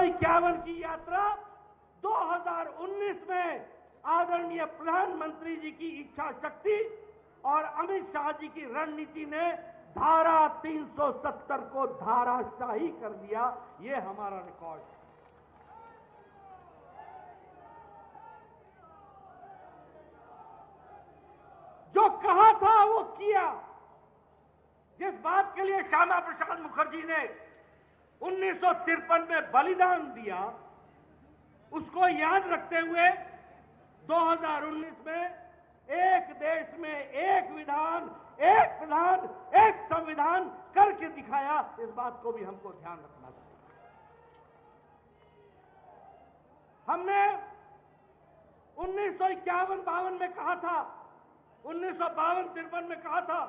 1951 की यात्रा 2019 में आदरणीय प्रधानमंत्री जी की इच्छा शक्ति और अमित शाह जी की रणनीति ने धारा 370 को धाराशाही कर दिया। ये हमारा रिकॉर्ड है। जो कहा था वो किया। जिस बात के लिए श्यामा प्रसाद मुखर्जी ने 1953 में बलिदान दिया, उसको याद रखते हुए 2019 में एक देश में एक विधान, एक प्रधान, एक संविधान करके दिखाया। इस बात को भी हमको ध्यान रखना चाहिए। हमने 1951-52 में कहा था, 1952-53 में कहा था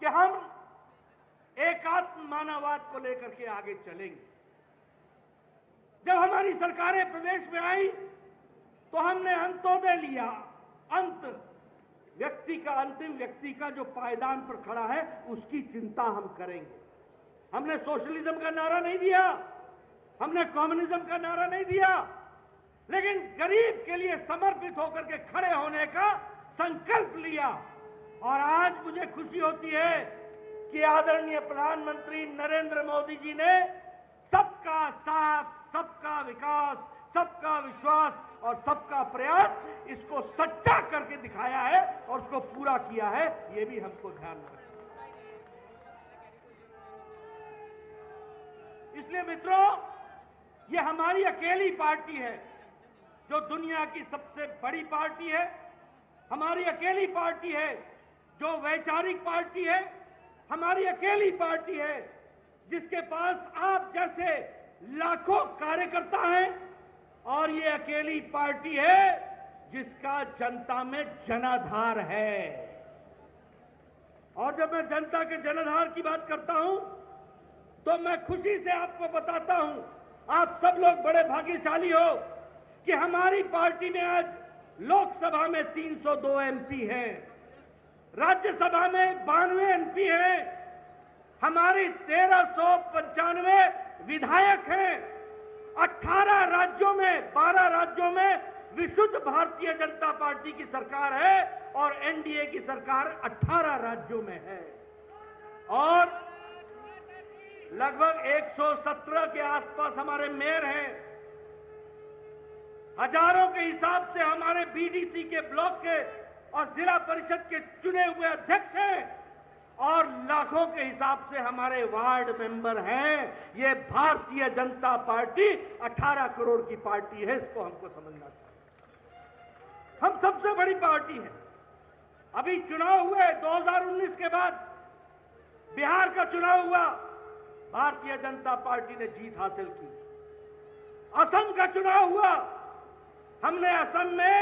कि हम एकात्म मानववाद को लेकर के आगे चलेंगे। जब हमारी सरकारें प्रदेश में आई तो हमने अंत्योदय लिया। अंत व्यक्ति का, अंतिम व्यक्ति का जो पायदान पर खड़ा है उसकी चिंता हम करेंगे। हमने सोशलिज्म का नारा नहीं दिया, हमने कम्युनिज्म का नारा नहीं दिया, लेकिन गरीब के लिए समर्पित होकर के खड़े होने का संकल्प लिया। और आज मुझे खुशी होती है कि आदरणीय प्रधानमंत्री नरेंद्र मोदी जी ने सबका साथ, सबका विकास, सबका विश्वास और सबका प्रयास, इसको सच्चा करके दिखाया है और उसको पूरा किया है। ये भी हमको ध्यान रखना। इसलिए मित्रों, ये हमारी अकेली पार्टी है जो दुनिया की सबसे बड़ी पार्टी है। हमारी अकेली पार्टी है जो वैचारिक पार्टी है। हमारी अकेली पार्टी है जिसके पास आप जैसे लाखों कार्यकर्ता हैं। और ये अकेली पार्टी है जिसका जनता में जनाधार है। और जब मैं जनता के जनाधार की बात करता हूं तो मैं खुशी से आपको बताता हूं, आप सब लोग बड़े भाग्यशाली हो कि हमारी पार्टी में आज लोकसभा में 302 एमपी हैं, राज्यसभा में 92 एमपी हैं, हमारी 1395 विधायक हैं, 18 राज्यों में, 12 राज्यों में विशुद्ध भारतीय जनता पार्टी की सरकार है और एनडीए की सरकार 18 राज्यों में है। और लगभग 117 के आसपास हमारे मेयर हैं। हजारों के हिसाब से हमारे बीडीसी के, ब्लॉक के और जिला परिषद के चुने हुए अध्यक्ष हैं और लाखों के हिसाब से हमारे वार्ड मेंबर हैं। ये भारतीय जनता पार्टी 18 करोड़ की पार्टी है, इसको हमको समझना चाहिए। हम सबसे बड़ी पार्टी है। अभी चुनाव हुए 2019 के बाद, बिहार का चुनाव हुआ, भारतीय जनता पार्टी ने जीत हासिल की। असम का चुनाव हुआ, हमने असम में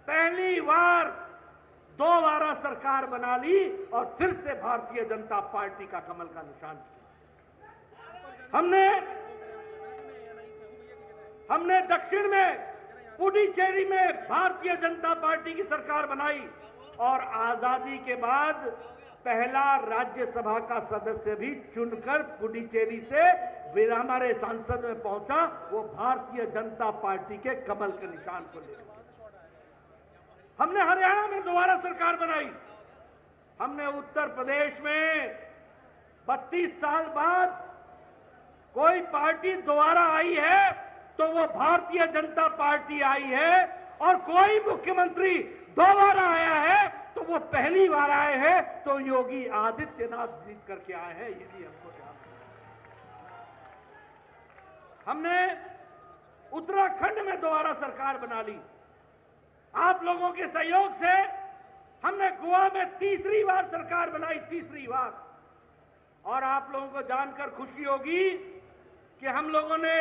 पहली बार दोबारा सरकार बना ली और फिर से भारतीय जनता पार्टी का कमल का निशान किया। हमने दक्षिण में पुडुचेरी में भारतीय जनता पार्टी की सरकार बनाई और आजादी के बाद पहला राज्यसभा का सदस्य भी चुनकर पुडुचेरी से हमारे सांसद में पहुंचा, वो भारतीय जनता पार्टी के कमल के निशान को लेकर। हमने हरियाणा में दोबारा सरकार बनाई। हमने उत्तर प्रदेश में 32 साल बाद कोई पार्टी दोबारा आई है तो वो भारतीय जनता पार्टी आई है, और कोई मुख्यमंत्री दोबारा आया है तो वो पहली बार आए हैं तो योगी आदित्यनाथ जीत करके आए हैं। ये भी हमको ध्यान रखना। हमने उत्तराखंड में दोबारा सरकार बना ली। आप लोगों के सहयोग से हमने गोवा में तीसरी बार सरकार बनाई, तीसरी बार। और आप लोगों को जानकर खुशी होगी कि हम लोगों ने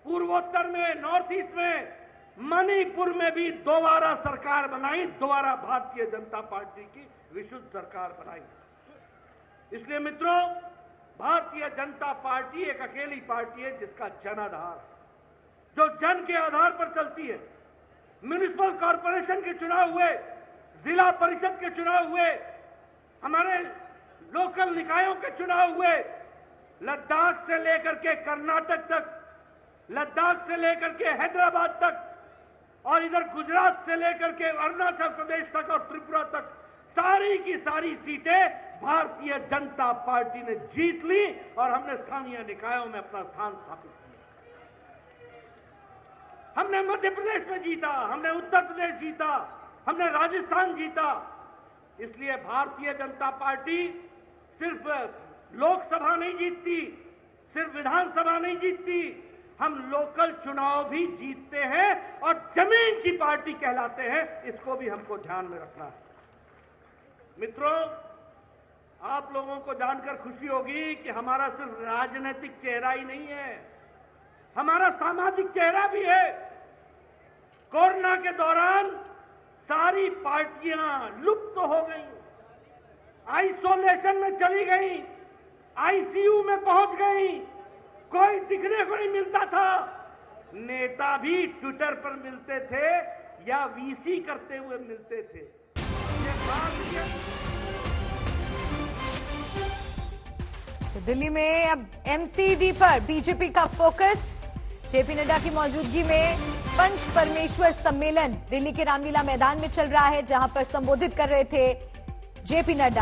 पूर्वोत्तर में, नॉर्थ ईस्ट में, मणिपुर में भी दोबारा सरकार बनाई, दोबारा भारतीय जनता पार्टी की विशुद्ध सरकार बनाई। इसलिए मित्रों, भारतीय जनता पार्टी एक अकेली पार्टी है जिसका जनाधार, जो जन के आधार पर चलती है। म्युनिसिपल कॉर्पोरेशन के चुनाव हुए, जिला परिषद के चुनाव हुए, हमारे लोकल निकायों के चुनाव हुए, लद्दाख से लेकर के कर्नाटक तक, लद्दाख से लेकर के हैदराबाद तक और इधर गुजरात से लेकर के अरुणाचल प्रदेश तक और त्रिपुरा तक सारी की सारी सीटें भारतीय जनता पार्टी ने जीत ली और हमने स्थानीय निकायों में अपना स्थान स्थापित किया। हमने मध्य प्रदेश में जीता, हमने उत्तर प्रदेश जीता, हमने राजस्थान जीता। इसलिए भारतीय जनता पार्टी सिर्फ लोकसभा नहीं जीतती, सिर्फ विधानसभा नहीं जीतती, हम लोकल चुनाव भी जीतते हैं और जमीन की पार्टी कहलाते हैं। इसको भी हमको ध्यान में रखना है। मित्रों, आप लोगों को जानकर खुशी होगी कि हमारा सिर्फ राजनीतिक चेहरा ही नहीं है, हमारा सामाजिक चेहरा भी है। कोरोना के दौरान सारी पार्टियां लुप्त हो गई, आइसोलेशन में चली गई, आईसीयू में पहुंच गई, कोई दिखने को नहीं मिलता था। नेता भी ट्विटर पर मिलते थे या वीसी करते हुए मिलते थे। तो दिल्ली में अब एमसीडी पर बीजेपी का फोकस। जेपी नड्डा की मौजूदगी में पंच परमेश्वर सम्मेलन दिल्ली के रामलीला मैदान में चल रहा है, जहां पर संबोधित कर रहे थे जेपी नड्डा।